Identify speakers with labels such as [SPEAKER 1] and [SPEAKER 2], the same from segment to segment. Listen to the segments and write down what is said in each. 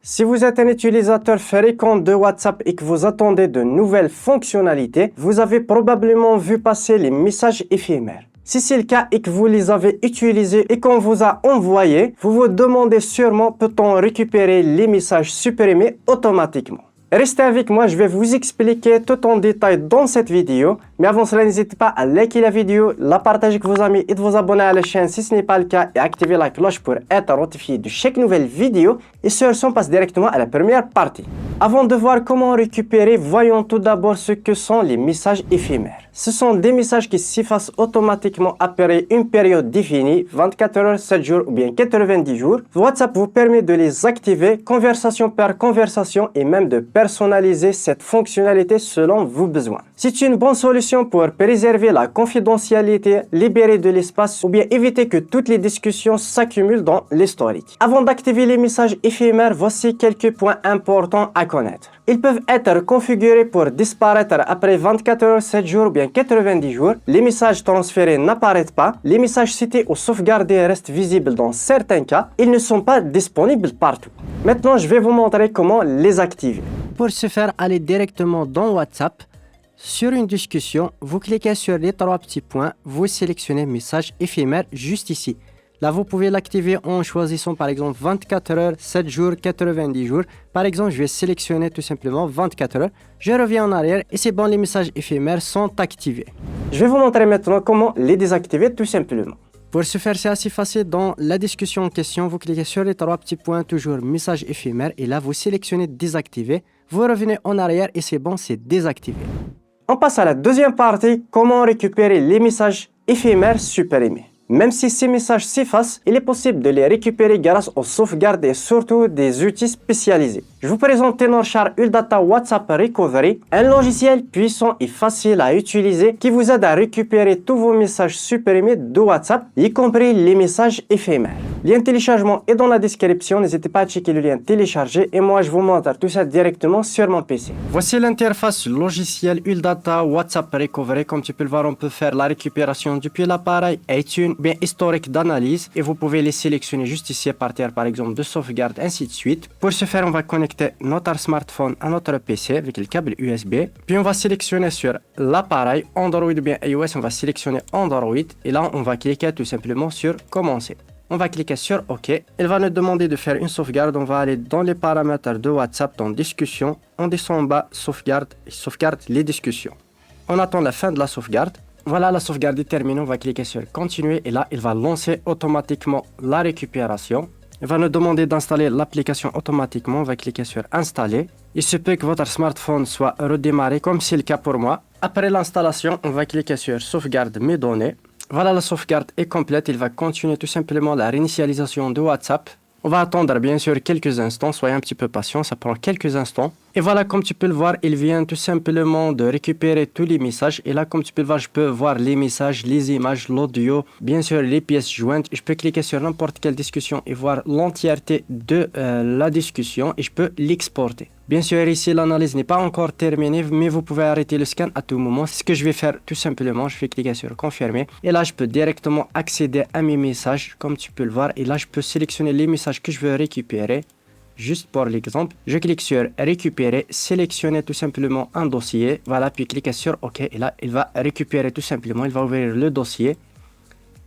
[SPEAKER 1] Si vous êtes un utilisateur fréquent de WhatsApp et que vous attendez de nouvelles fonctionnalités, vous avez probablement vu passer les messages éphémères. Si c'est le cas et que vous les avez utilisés et qu'on vous a envoyés, vous vous demandez sûrement peut-on récupérer les messages supprimés automatiquement. Restez avec moi, je vais vous expliquer tout en détail dans cette vidéo. Mais avant cela, n'hésitez pas à liker la vidéo, la partager avec vos amis et de vous abonner à la chaîne si ce n'est pas le cas et activer la cloche pour être notifié de chaque nouvelle vidéo. Et sur ce, on passe directement à la première partie. Avant de voir comment récupérer, voyons tout d'abord ce que sont les messages éphémères. Ce sont des messages qui s'effacent automatiquement après une période définie, 24 heures, 7 jours ou bien 90 jours. WhatsApp vous permet de les activer conversation par conversation et même de personnaliser cette fonctionnalité selon vos besoins. C'est une bonne solution pour préserver la confidentialité, libérer de l'espace ou bien éviter que toutes les discussions s'accumulent dans l'historique. Avant d'activer les messages éphémères, voici quelques points importants à connaître. Ils peuvent être configurés pour disparaître après 24 heures, 7 jours ou bien 90 jours. Les messages transférés n'apparaissent pas. Les messages cités ou sauvegardés restent visibles dans certains cas. Ils ne sont pas disponibles partout. Maintenant, je vais vous montrer comment les activer.
[SPEAKER 2] Pour ce faire, allez directement dans WhatsApp. Sur une discussion, vous cliquez sur les trois petits points, vous sélectionnez message éphémère juste ici. Là, vous pouvez l'activer en choisissant par exemple 24 heures, 7 jours, 90 jours. Par exemple, je vais sélectionner tout simplement 24 heures. Je reviens en arrière et c'est bon, les messages éphémères sont activés.
[SPEAKER 1] Je vais vous montrer maintenant comment les désactiver tout simplement.
[SPEAKER 2] Pour ce faire, c'est assez facile. Dans la discussion en question, vous cliquez sur les trois petits points, toujours message éphémère. Et là, vous sélectionnez désactiver. Vous revenez en arrière et c'est bon, c'est désactivé.
[SPEAKER 1] On passe à la deuxième partie, comment récupérer les messages éphémères supprimés. Même si ces messages s'effacent, il est possible de les récupérer grâce aux sauvegardes et surtout des outils spécialisés. Je vous présente Tenorshare Uldata WhatsApp Recovery, un logiciel puissant et facile à utiliser qui vous aide à récupérer tous vos messages supprimés de WhatsApp, y compris les messages éphémères. Le lien de téléchargement est dans la description, n'hésitez pas à checker le lien téléchargé et moi je vous montre tout ça directement sur mon PC.
[SPEAKER 2] Voici l'interface logiciel Uldata WhatsApp Recovery. Comme tu peux le voir, on peut faire la récupération depuis l'appareil iTunes, bien historique d'analyse et vous pouvez les sélectionner juste ici à partir par exemple de sauvegarde, ainsi de suite. Pour ce faire, on va connecter notre smartphone à notre PC avec le câble USB. Puis on va sélectionner sur l'appareil Android ou bien iOS, on va sélectionner Android et là on va cliquer tout simplement sur commencer. On va cliquer sur OK. Il va nous demander de faire une sauvegarde. On va aller dans les paramètres de WhatsApp, dans discussion. On descend en bas, sauvegarde les discussions. On attend la fin de la sauvegarde. Voilà, la sauvegarde est terminée. On va cliquer sur continuer et là, il va lancer automatiquement la récupération. Il va nous demander d'installer l'application automatiquement. On va cliquer sur installer. Il se peut que votre smartphone soit redémarré comme c'est le cas pour moi. Après l'installation, on va cliquer sur sauvegarde mes données. Voilà, la sauvegarde est complète. Il va continuer tout simplement la réinitialisation de WhatsApp. On va attendre bien sûr quelques instants. Soyez un petit peu patient, ça prend quelques instants. Et voilà, comme tu peux le voir, il vient tout simplement de récupérer tous les messages. Et là, comme tu peux le voir, je peux voir les messages, les images, l'audio, bien sûr les pièces jointes. Je peux cliquer sur n'importe quelle discussion et voir l'entièreté de la discussion et je peux l'exporter. Bien sûr, ici, l'analyse n'est pas encore terminée, mais vous pouvez arrêter le scan à tout moment. Ce que je vais faire tout simplement, je vais cliquer sur confirmer. Et là, je peux directement accéder à mes messages, comme tu peux le voir. Et là, je peux sélectionner les messages que je veux récupérer. Juste pour l'exemple, je clique sur récupérer, sélectionner tout simplement un dossier. Voilà, puis cliquer sur OK. Et là, il va récupérer tout simplement, il va ouvrir le dossier.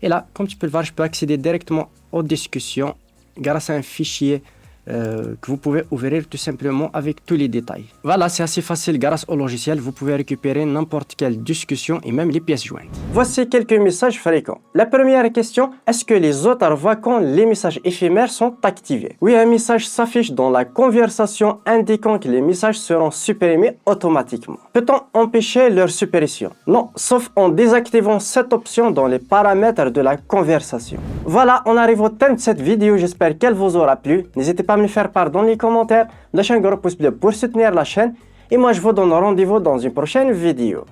[SPEAKER 2] Et là, comme tu peux le voir, je peux accéder directement aux discussions grâce à un fichier que vous pouvez ouvrir tout simplement avec tous les détails. Voilà, c'est assez facile grâce au logiciel. Vous pouvez récupérer n'importe quelle discussion et même les pièces jointes.
[SPEAKER 1] Voici quelques messages fréquents. La première question, est-ce que les autres voient quand les messages éphémères sont activés? Oui, un message s'affiche dans la conversation indiquant que les messages seront supprimés automatiquement. Peut-on empêcher leur suppression? Non, sauf en désactivant cette option dans les paramètres de la conversation. Voilà, on arrive au terme de cette vidéo. J'espère qu'elle vous aura plu. N'hésitez pas à me le faire part dans les commentaires. Lâchez un gros pouce bleu pour soutenir la chaîne. Et moi, je vous donne rendez-vous dans une prochaine vidéo.